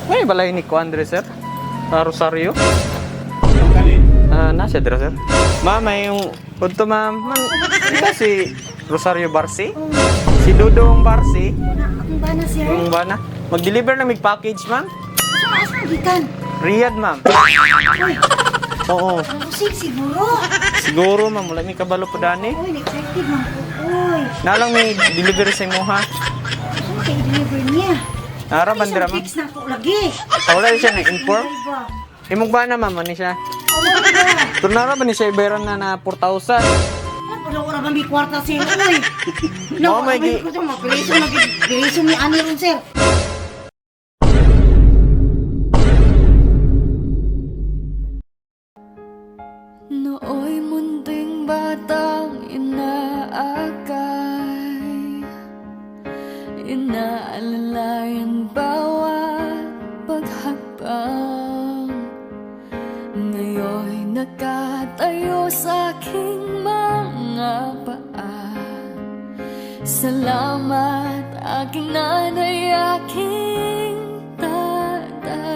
May balay ni Kuandre, sir? Rosario? Nasa dira, sir? Ma'am, may yung... Punto, ma'am. Ma'am, ito si Rosario Barsi? Si Dudong Barsi? Akong bana, sir. Yung ba na? Mag-deliver na may package, ma'am? Asa gikan? Riyadh, ma'am. Uy, Oo. musik siguro. Siguro, ma'am. Wala may kabalo po dani. Uy, excited man po. Uy, Nalang may delivery sa imo, ha? ano kay-deliver niya? Nara, Ay, bandera, isang ma'am. fix na ako lagi. Wala rin siya na-inform? Ay, ba? Imong ba na, ma'am? Ano siya? Oh, ba? Tunara ba ni siya ibayaran na 4,000? Wala ba may kwarta, sir? Uy. Oo, may gi- ko ito. Mag-biliso ni Ani ron, sir. Nooy munting batang inaakay, inaalalayan bawat paghakbang. Ngayon'y nakatayo sa aking mga paa. Salamat aking nanay, aking tatay.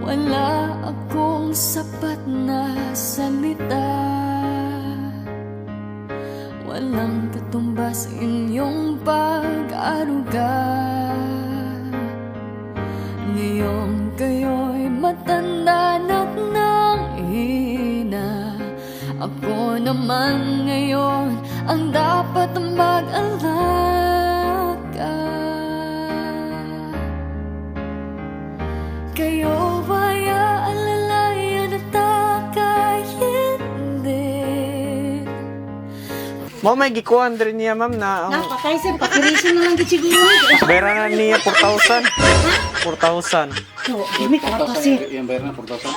Wala akong sapat na salita, walang katumbas inyong pag-aruga. Ngayong kayo'y matanda na't nanghina, ako naman ngayon ang dapat mag-alaga. Kayo ba'y aalalayan at aka'y hindi? Mo may gikuan rin niya, ma'am, na ang Napatay, sir. Pakirisin na lang din siguro. bayaran na niya 4,000. 4,000. So, may kwarta, sir.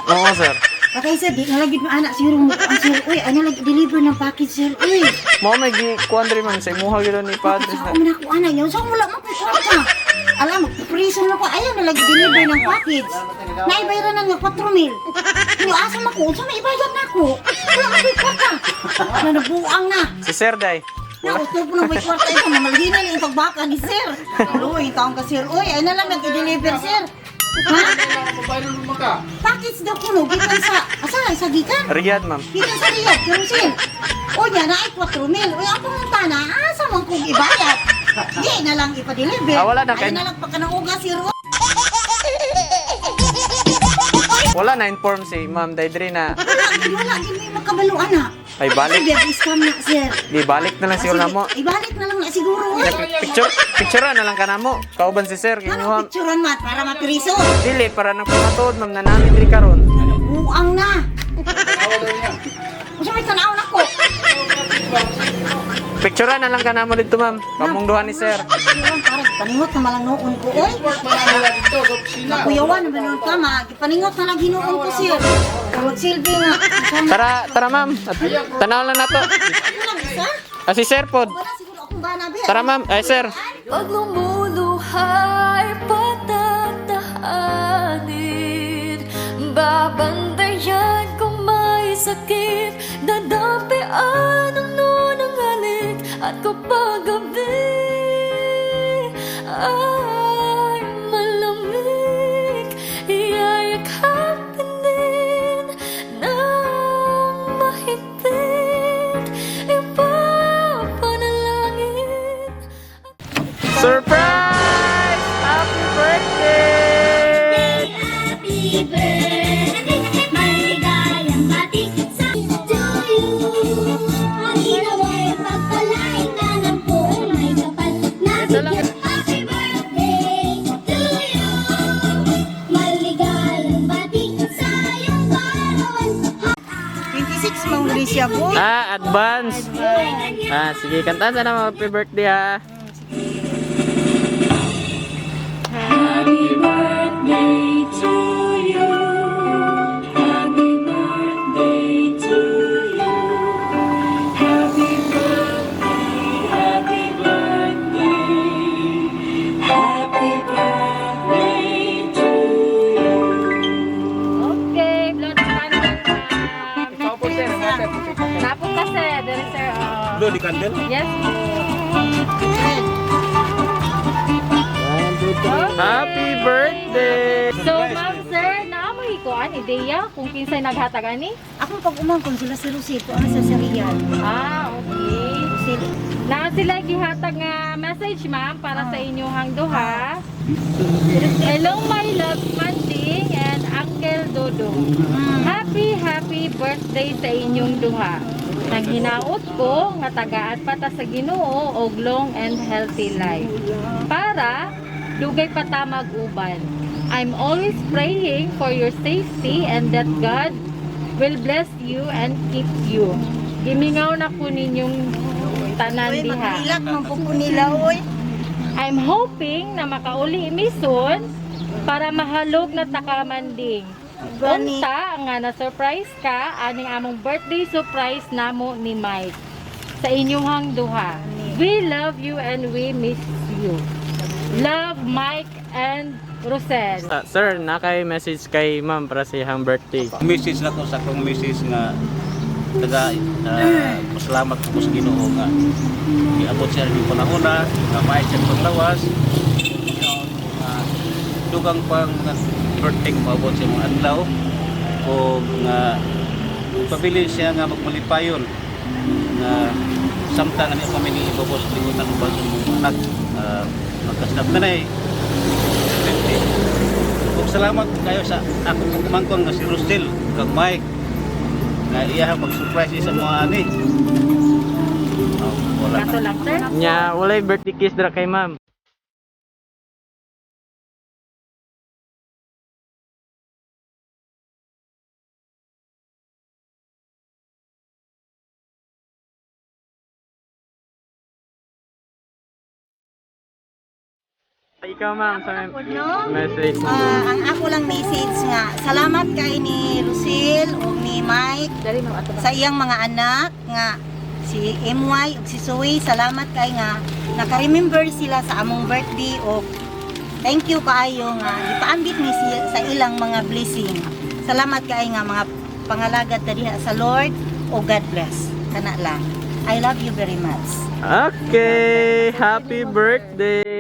Oo, sir. Patay, sir. Di na lagi anak siguro mo. Sir, uy, ano lagi deliver ng package, sir. Uy. Mo may gikuan rin, ma'am, sa imuha gano'n ni Padre. Sa ako man ako anak yun. So, wala mo kwarta. Alam mo, prison na ko. Ayaw na lagi deliver ng package. Naibayaran na nga 4,000. Yung asam ako. So, may ibayad na ako. Wala mo kwarta. Na nabuang na. Si Sir Day. Nauto po na may kwarta ito. Mamalgina niya yung pagbaka ni sir. Uy, taong ka sir. Uy, ay na lang nag-deliver, sir. Ha? Package daw kuno. Gikan sa... Asa? Sa gikan? Riyadh, ma'am. Gikan sa Riyadh. Pero sir. O niya na ay 4,000. Uy, ang pumunta na. Asa man kong ibayad? Di na lang ipa-deliver. Wala na Ay kay- na lang pagkanauga, sir. Wala na inform si Ma'am Daydre na Wala. Di may makabaluan na. ay balik. Sige, scam na, sir. Di balik na lang siguro na mo. Ibalik na lang na siguro. Uy. Picture na lang ka na mo. Kauban si Sir. Ano Kinuha. picturean mat para mapiriso? Dili, para nang pumatod, ma'am, na namin rin karon. Buang na. Kasi may tanaw na ko. Picture na lang ka na mo dito, ma'am. Kamong duha ni Sir. Parang paningot na malang noon ko. Oy, nakuyawan na ba noon ka? Paningot na lang hinuon ko siya. Tawag silbi nga. Tara, ma'am. At tanaw lang na to. Ano lang isa? Si Sir Pod. Wala siguro akong banabi. Tara, ma'am. Ay, Sir. Pag lumuluhay, patatahanin, babantayan kung may sakit, dadampian ang nunang halik, at kapag gabi ay malamig, iyayakapin din ng mahigpit, ipapanalangin. Surprise! Happy birthday! Happy birthday, maligayang bati sa to you. Ang inaway, pagpalain ka ng buong may kapal na bigyan. Happy birthday to you. Maligayang bati sa iyong kaarawan. 26 mang siya po. Advance. Sige, kantahan sana mga happy birthday, ha. Happy birthday to you. Happy birthday to you. Happy birthday, happy birthday. Happy birthday to you. Okay, blood candle. Napot kasi, there sir. Bloody candle? Yes. Ayan. idea kung kinsay naghatag ani? Akong pag-umangkon sila si Rosito, ano sa serial. Ah, okay. Rosito. Na sila gihatag nga message ma'am para sa inyong duha. Hello my love Manding and Uncle Dodong. Happy birthday sa inyong duha. Naghinaot ko nga tagaan pa ta sa Ginoo og long and healthy life. Para dugay pa ta mag-uban. I'm always praying for your safety and that God will bless you and keep you. Gimingaw na ko ninyong tanan Uy, diha. magrilak man po ko nila, oy. I'm hoping na makauli mi soon para mahalog na takamanding. Gani. Unta nga na surprise ka aning among birthday surprise namo ni Mike sa inyong duha. We love you and we miss you. Love Mike and Rosel. Sir, naka-message kay ma'am para sa iyang birthday. Message na to sa akong message nga taga pasalamat ko sa Ginoo nga iabot siya rin panahon na maayos siya paglawas dugang pang birthday maabot siya mga adlaw o nga pabilin siya nga magmalipayon nga samtang ano kami ni ibabos limutan ng bagong mga anak magkasinap na na kung salamat kayo sa akong kumangkon nga si Rosel kag Mike nga iya mag-surprise sa mga ani. Wala Kato na. lang sir. Nya, walay birthday kiss dra kay ma'am. Ikaw ma'am sa message mo. Ang ako lang message nga, salamat kay ni Rosel o ni Mike Dali mo ato. sa iyang mga anak nga si MY ug si Zoe. Salamat kay nga naka-remember sila sa among birthday o thank you kaayo nga ipaambit ni sa ilang mga blessing. Salamat kay nga mga pangalagad ta diha sa Lord o God bless. Kana lang. I love you very much. Okay, happy birthday.